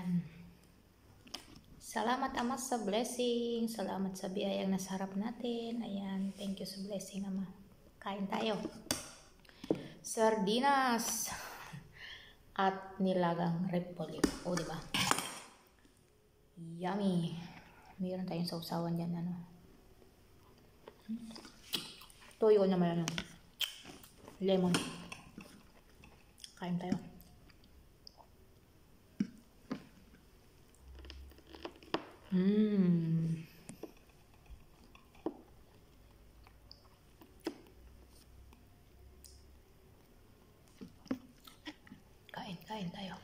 Ayan. Salamat Ama sa blessing. Salamat sa biyayang nasa harap natin. Ayan. Thank you sa blessing, Ama. Kain tayo. Sardinas at nilagang repolyo. O, diba? Yummy. Mayroon tayong sausawan dyan, ano. Toyo naman, ano. Lemon. Kain tayo. Kain tayo.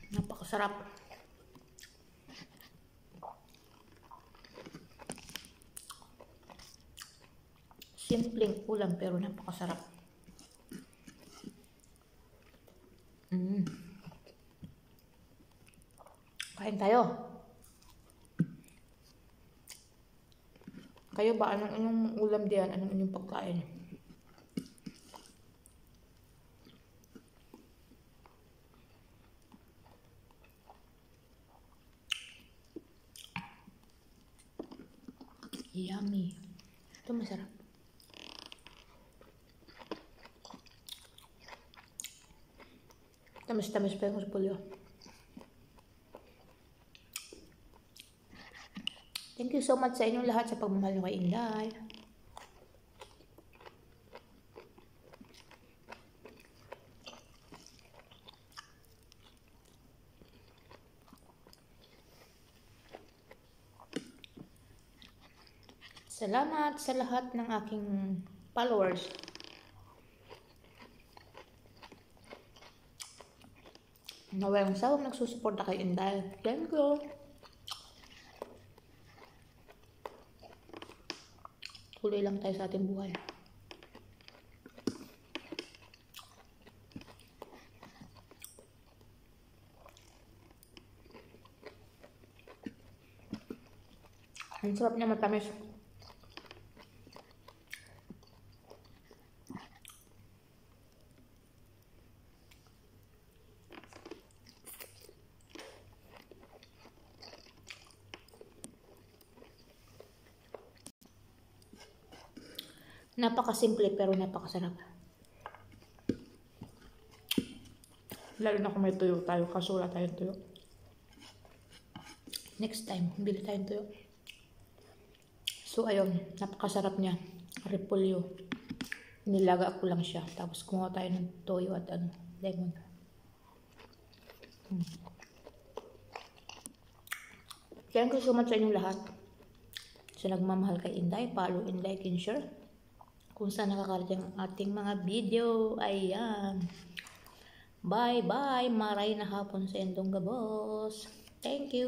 Napakasarap. Simpleng ulam pero napakasarap. Kain tayo. Kayo ba? Anong ulam diyan? Anong inyong pagkain? Yummy. Ito masarap. Tamis-tamis pa yung repolyo. Thank you so much sa inyong lahat sa pagmamahal nyo kay Inday. Salamat sa lahat ng aking followers. Na walang sawang nagsusuporta kay Inday. Thank you. Tuloy lang tayo sa ating buhay. Ang sarap niya, matamis. Napakasimple pero napakasarap. Lalo na kung may tuyo tayo, kaso wala tayong tuyo. Next time, bili tayong tuyo. So ayun, napakasarap niya. Repolyo. Nilaga ko lang siya. Tapos kumuha tayo ng toyo at lemon. Thank you so much sa inyong lahat. Sa nagmamahal kay Inday, follow and like and share. Kung saan nakakarating ang ating mga video. Ayan. Bye-bye. Maray na hapon sa indong gabos. Thank you.